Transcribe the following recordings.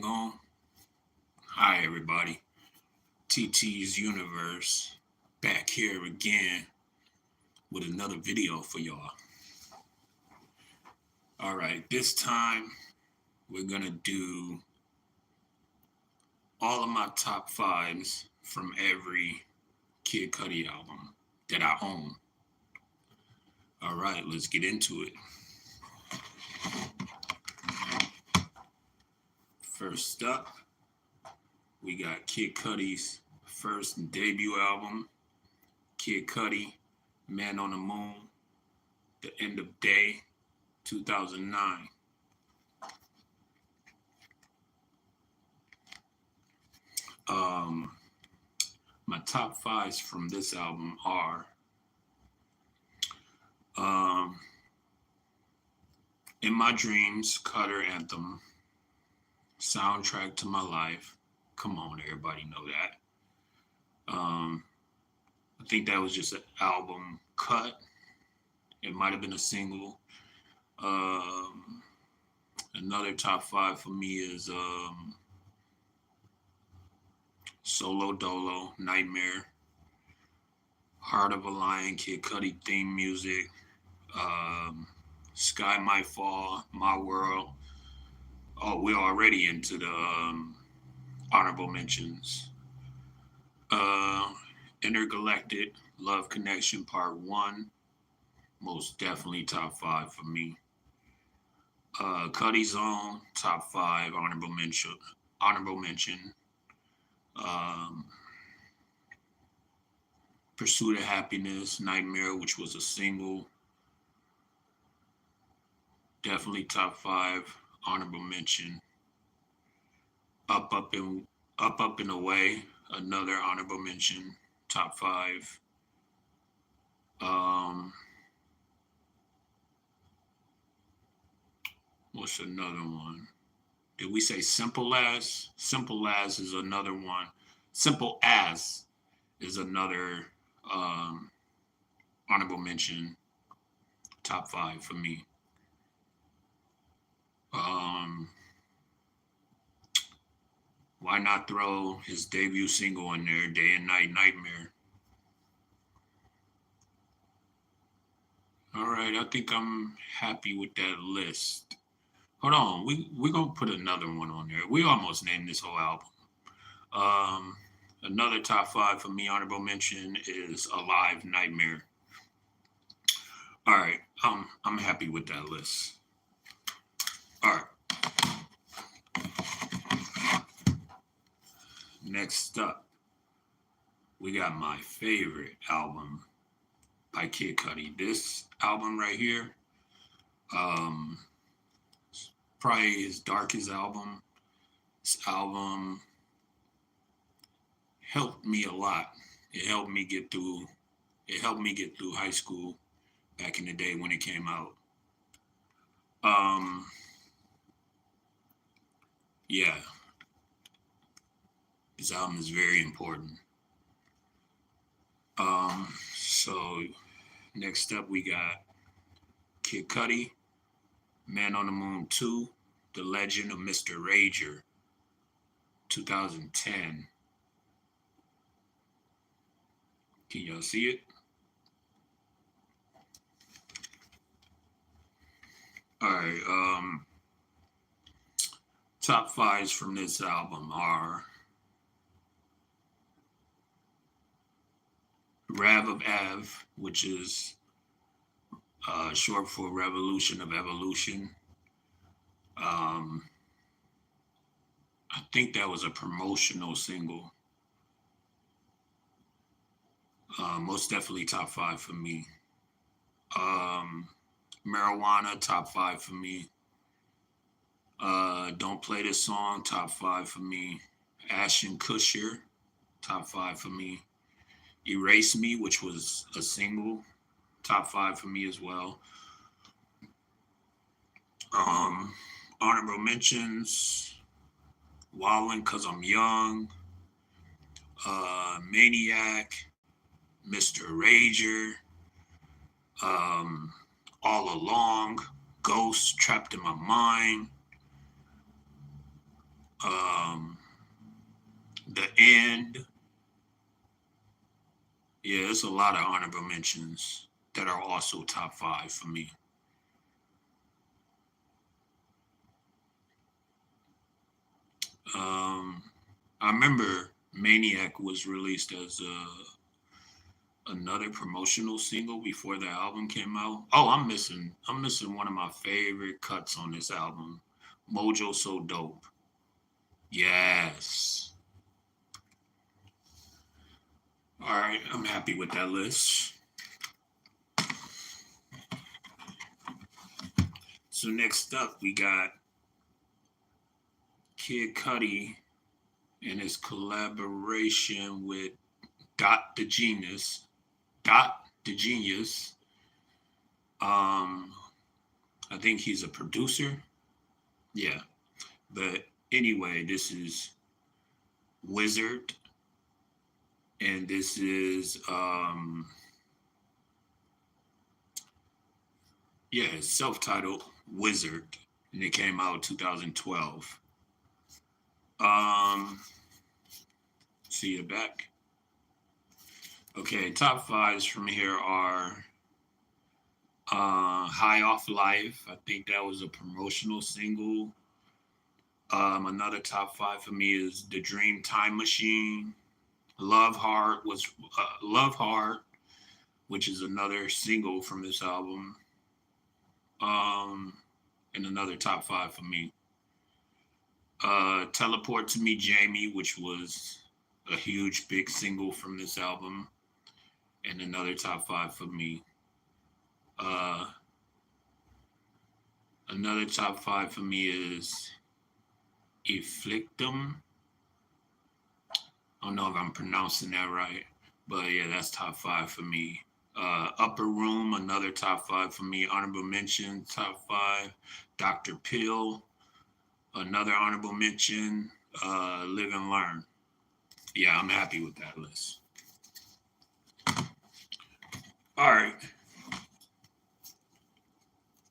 on? Hi, everybody. TT's Universe back here again with another video for y'all. All right, this time we're gonna do all of my top fives from every Kid Cudi album that I own. All right, let's get into it. First up, we got Kid Cudi's first debut album, Kid Cudi, Man on the Moon, The End of Day, 2009. My top fives from this album are In My Dreams, Cutter Anthem, Soundtrack to My Life. Come on, everybody know that. I think that was just an album cut. It might have been a single. Another top five for me is Solo Dolo, Nightmare, Heart of a Lion, Kid Cudi theme music, Sky Might Fall, My World. Oh, we're already into the honorable mentions. Intergalactic, Love Connection Part 1, most definitely top five for me. Cudi's Own, top five, honorable mention. Pursuit of Happiness, Nightmare, which was a single, definitely top five, honorable mention. Up and Away, another honorable mention, top five. What's another one? Did we say Simple As? Simple As is another one. Simple As is another honorable mention, top five for me. Why not throw his debut single in there, Day and Night Nightmare? All right, I think I'm happy with that list. Hold on, we're gonna put another one on there. We almost named this whole album. Another top five for me, honorable mention is Alive Nightmare. All right, I'm happy with that list. All right. Next up, we got my favorite album by Kid Cudi. This album right here, probably his darkest album. This album helped me a lot. It helped me get through high school back in the day when it came out. Yeah. This album is very important. So next up we got Kid Cudi, Man on the Moon 2, The Legend of Mr. Rager, 2010. Can y'all see it? All right. Top fives from this album are Rav of Av, which is short for Revolution of Evolution. I think that was a promotional single. Most definitely top five for me. Marijuana, top five for me. Don't Play This Song, top five for me. Ashton Kutcher, top five for me. Erase Me, which was a single, top five for me as well. Honorable mentions, Wildin' Cause I'm Young, Maniac, Mr. Rager, All Along, Ghost, Trapped in My Mind, The End. Yeah, there's a lot of honorable mentions that are also top five for me. Um, I remember Maniac was released as another promotional single before the album came out. Oh, I'm missing one of my favorite cuts on this album, Mojo So Dope. Yes. All right, I'm happy with that list. So next up, we got Kid Cudi and his collaboration with Dot the Genius. Dot the Genius. Um, I think he's a producer. Yeah. But anyway, this is Wizard, and this is yeah, it's self-titled Wizard, and it came out 2012. Um, see you back. Okay, top fives from here are High Off Life. I think that was a promotional single. Another top five for me is The Dream Time Machine. Love Hard, which is another single from this album. Um, and another top five for me. Teleport to Me, Jamie, which was a huge big single from this album, and another top five for me. Uh, Another top five for me is Afflictum. I don't know if I'm pronouncing that right, but yeah, that's top five for me. Upper Room, another top five for me. Honorable mention, top five. Dr. Pill, another honorable mention. Live and Learn. Yeah, I'm happy with that list. All right.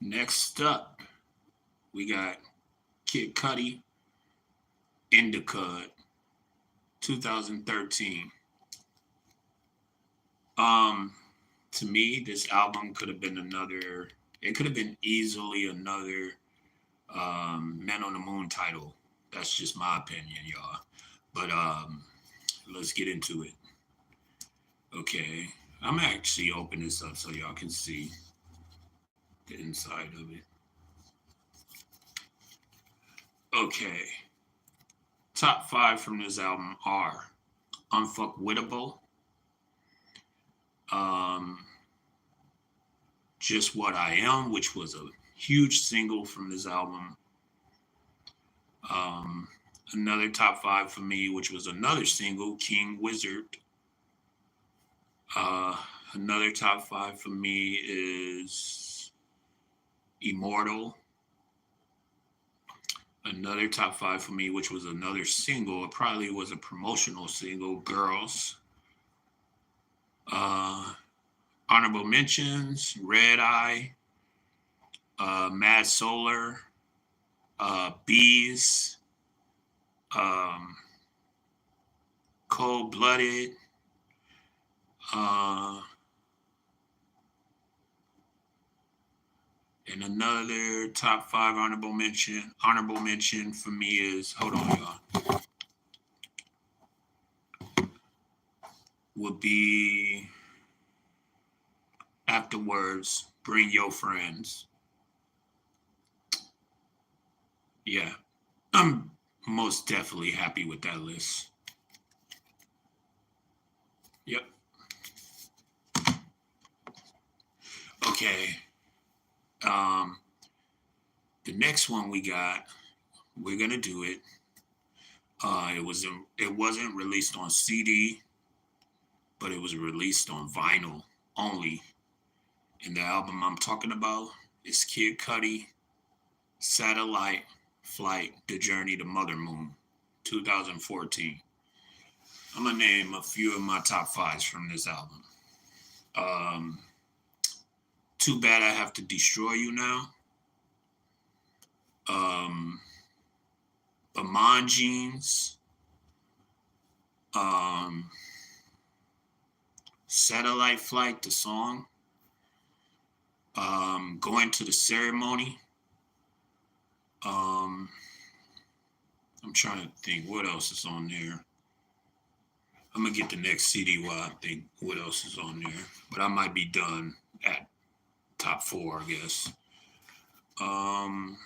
Next up, we got Kid Cudi, Indicud, 2013. Um, to me, this album could have been another. It could have been easily another Man on the Moon title. That's just my opinion, y'all. But let's get into it. Okay, I'm actually open this up so y'all can see the inside of it. Okay, top five from this album are Unfuckwittable, um, Just What I Am, which was a huge single from this album. Um, Another top five for me, which was another single, King Wizard. Uh, Another top five for me is Immortal. Another top five for me, which was another single, it probably was a promotional single, Girls. Uh, Honorable mentions, Red Eye, Mad Solar, Bees, um, Cold Blooded, uh, and another top five honorable mention. Honorable mention for me is, hold on, y'all, would be Afterwards, Bring Your Friends. Yeah, I'm most definitely happy with that list. Yep. Okay. Um, the next one we're gonna do it. It wasn't released on CD, but it was released on vinyl only. And the album I'm talking about is Kid Cudi, Satellite Flight: The Journey to Mother Moon, 2014. I'm gonna name a few of my top fives from this album. Um, Too Bad I Have to Destroy You Now. Um, Amon Jeans. Um, Satellite Flight, the song. Going to the Ceremony. Um, I'm trying to think what else is on there. I'm gonna get the next CD while I think what else is on there. But I might be done at top four, I guess. Um,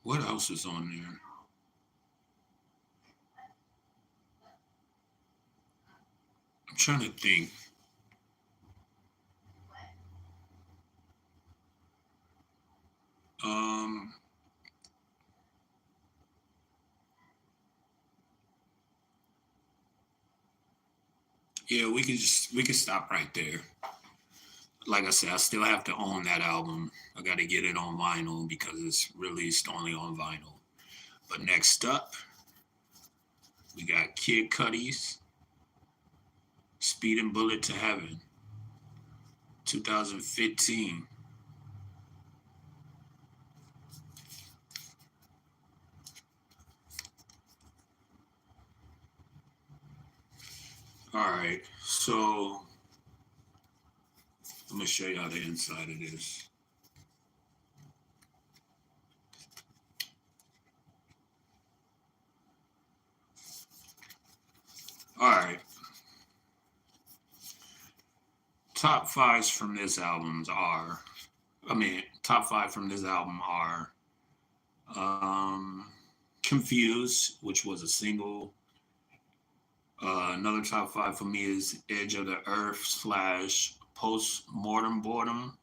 what else is on there? I'm trying to think. Um, yeah, we could stop right there. Like I said, I still have to own that album. I got to get it on vinyl because it's released only on vinyl. But next up, we got Kid Cudi's Speedin' Bullet to Heaven, 2015. All right, so I'm gonna show you how the inside of this. All right, top fives from this albums are, top five from this album are um, Confused, which was a single. Another top five for me is Edge of the Earth slash Post Mortem Boredom.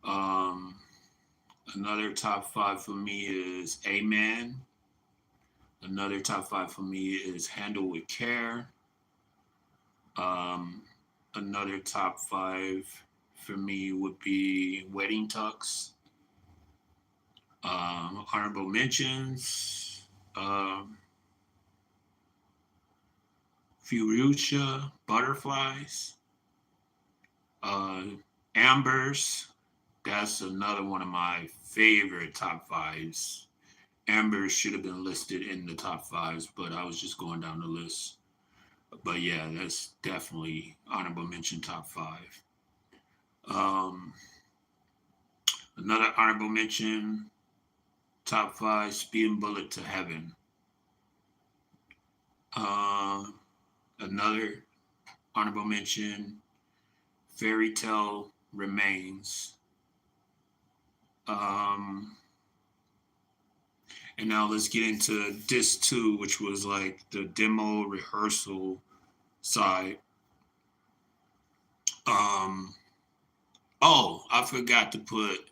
Um, Another top five for me is Amen. Another top five for me is Handle with Care. Um, Another top five for me would be Wedding Tux. Honorable mentions. Fuchsia Butterflies. Uh, Ambers. That's another one of my favorite top fives. Ambers should have been listed in the top fives, but I was just going down the list. But yeah, that's definitely honorable mention top five. Um, Another honorable mention top five Speeding Bullet to Heaven. Uh, Another honorable mention Fairy Tale Remains. Um, and now let's get into disc two, which was like the demo rehearsal side. Um, oh, I forgot to put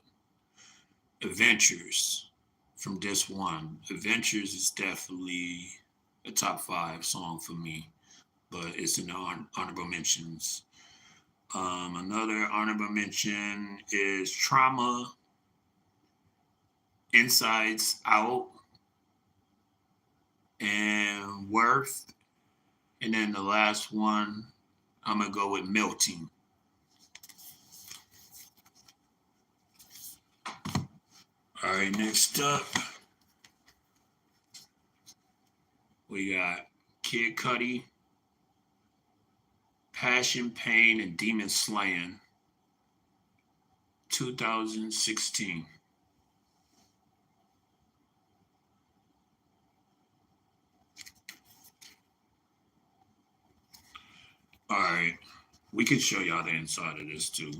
Adventures from disc one. Adventures is definitely a top five song for me, but it's in the honorable mentions. Another honorable mention is Trauma, Insides Out, and Worth. And then the last one, I'm gonna go with Melting. All right, next up, we got Kid Cudi, Passion, Pain, and Demon Slayin, 2016. All right, we could show y'all the inside of this too.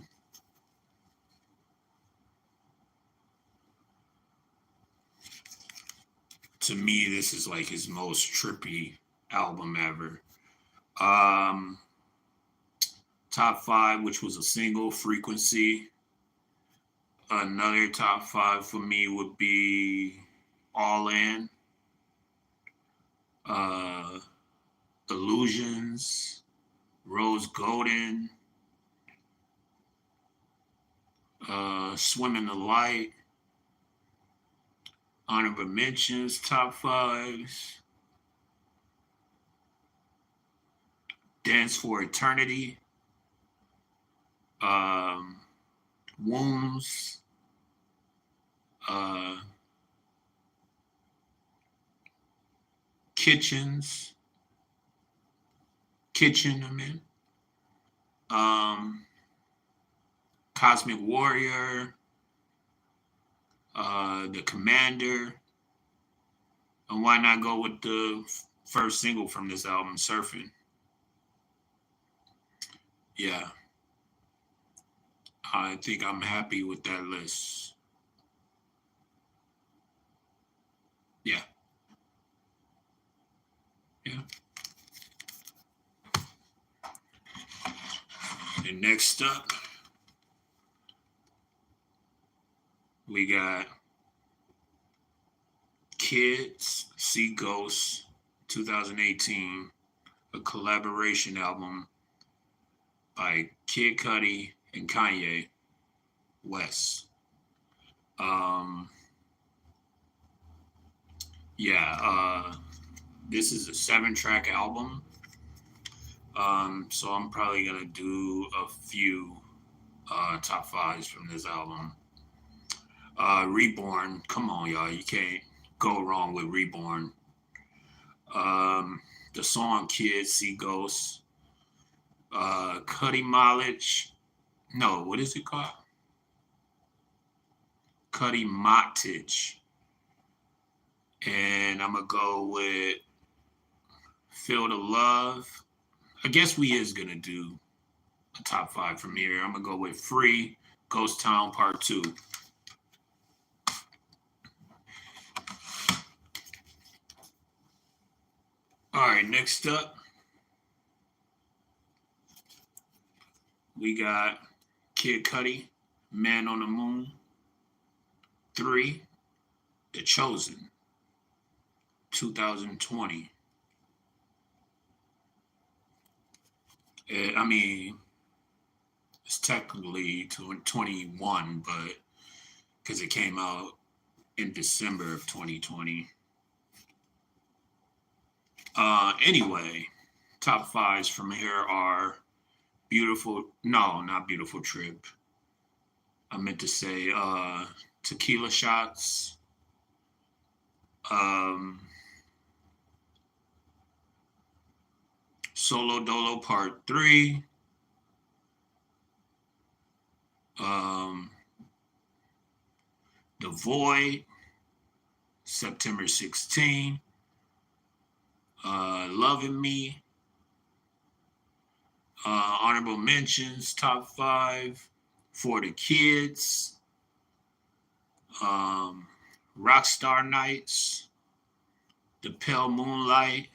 To me, this is like his most trippy album ever. Um, Top five, which was a single, Frequency. Another top five for me would be All In, uh, Illusions, Rose Golden, Swim in the Light. Honorable mentions, top fives. Dance for Eternity, um, Wounds, Kitchen, I mean. Um, Cosmic Warrior, The Commander, and why not go with the first single from this album, Surfing? Yeah, I think I'm happy with that list. Yeah, yeah. And next up, we got Kids See Ghosts 2018, a collaboration album by Kid Cudi and Kanye West. Um, yeah, this is a 7-track album. So I'm probably gonna do a few top fives from this album. Reborn, come on, y'all, you can't go wrong with Reborn. The song Kids See Ghosts, Cuddy Mileage. No, what is it called? Cuddy Mileage. And I'm gonna go with Feel the Love. I guess we is gonna do a top five from here. I'm gonna go with Free, Ghost Town Part 2. All right, next up, we got Kid Cudi, Man on the Moon. 3, The Chosen, 2020. I mean, it's technically 21, but because it came out in December of 2020. Anyway, top fives from here are not Beautiful Trip. I meant to say Tequila Shots, um, Solo Dolo Part 3, um, The Void, September 16, Loving Me, honorable mentions, top 5, For the Kids, Rockstar Nights, The Pale Moonlight,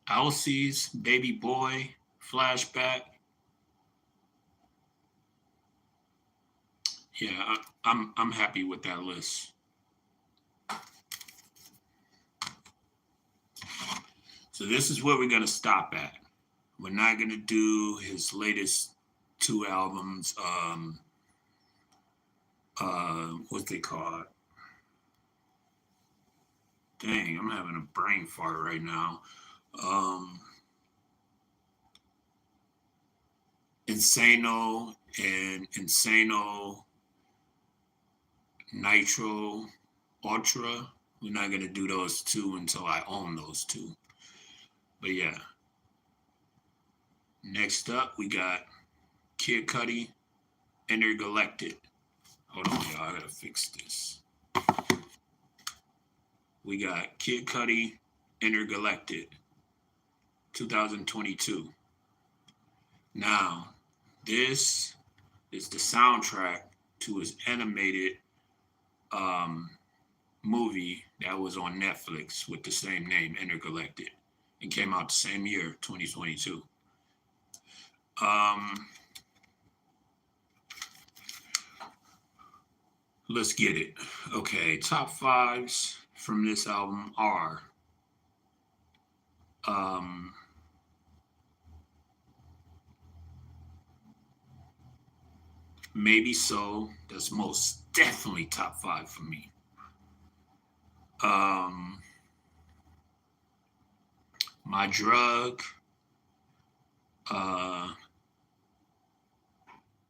Elsie's Baby Boy, Flashback. Yeah, I'm happy with that list. So this is where we're gonna stop at. We're not gonna do his latest 2 albums. What's they called? Dang, I'm having a brain fart right now. Insano and Insano Nitro Ultra. We're not gonna do those 2 until I own those 2. But yeah. Next up, we got Kid Cudi, Entergalactic. Hold on, y'all. I gotta fix this. We got Kid Cudi, Entergalactic, 2022. Now, this is the soundtrack to his animated movie that was on Netflix with the same name, Entergalactic. It came out the same year, 2022. Let's get it. Okay, top fives from this album are Maybe So. That's most definitely top 5 for me. My Drug,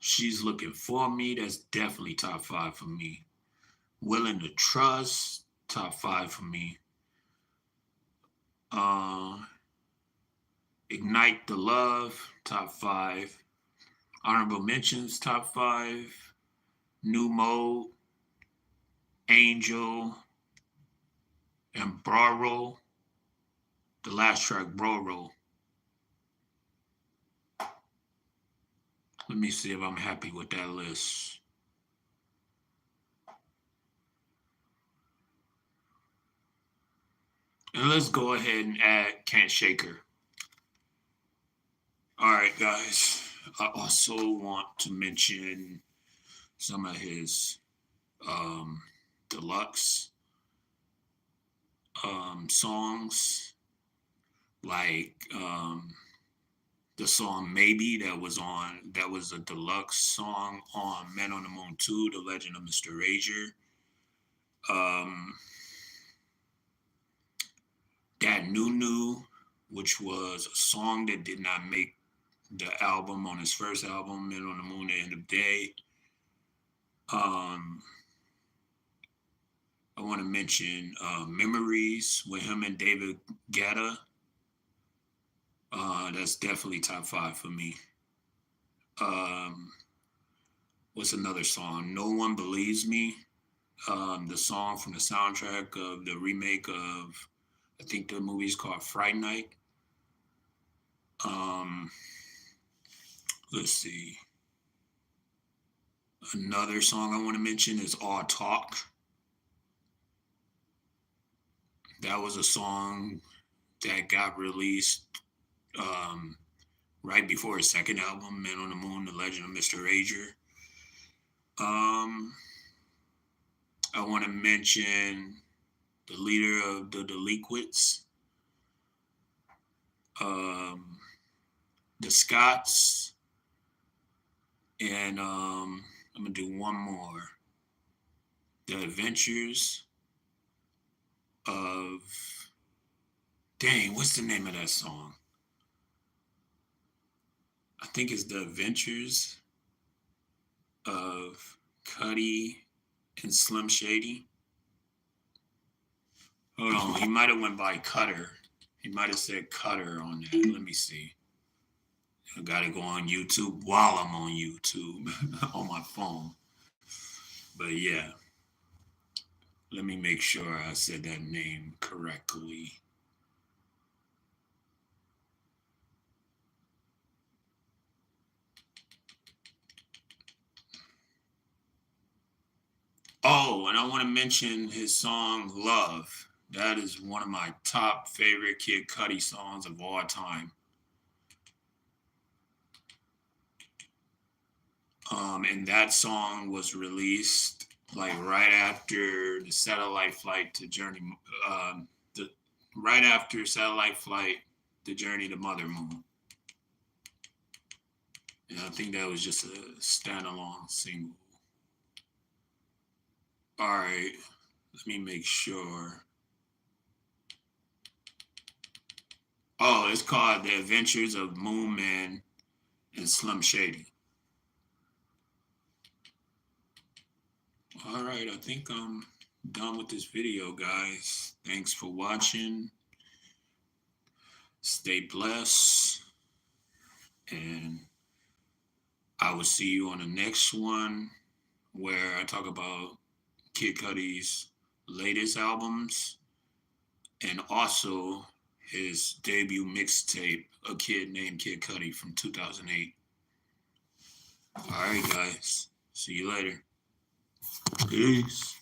She's Looking For Me, that's definitely top five for me. Willing to Trust, top five for me. Uh, Ignite the Love, top five. Honorable mentions, top five. New Mode, Angel, and Braro. The last track, Braro. Let me see if I'm happy with that list. And let's go ahead and add Can't Shake Her. All right, guys. I also want to mention some of his um, deluxe songs, like the song Maybe that was a deluxe song on Men on the Moon 2, The Legend of Mr. Rager. Um, that New, which was a song that did not make the album on his first album, Men on the Moon, The End of Day. I want to mention Memories with him and David Guetta. That's definitely top five for me. Um, what's another song? No One Believes Me. The song from the soundtrack of the remake of, I think the movie's called Fright Night. Um, let's see. Another song I want to mention is All Talk. That was a song that got released right before his second album, Man on the Moon, The Legend of Mr. Rager. I want to mention the leader of the Delinquents, the Scots, and I'm going to do one more. The Adventures of, dang, what's the name of that song? I think it's The Adventures of Cudi and Slim Shady. Hold on, he might have went by Cutter. He might have said Cutter on that. Let me see. I gotta go on YouTube while I'm on YouTube on my phone. But yeah, let me make sure I said that name correctly. Oh, and I want to mention his song Love. That is one of my top favorite Kid Cudi songs of all time. And that song was released like right after the satellite flight to Journey, the right after satellite flight, the Journey to Mother Moon. And I think that was just a standalone single. All right, let me make sure. Oh, it's called The Adventures of Moon Man and Slim Shady. All right, I think I'm done with this video, guys. Thanks for watching. Stay blessed. And I will see you on the next one where I talk about Kid Cudi's latest albums and also his debut mixtape, A Kid Named Kid Cudi from 2008. All right, guys. See you later. Peace.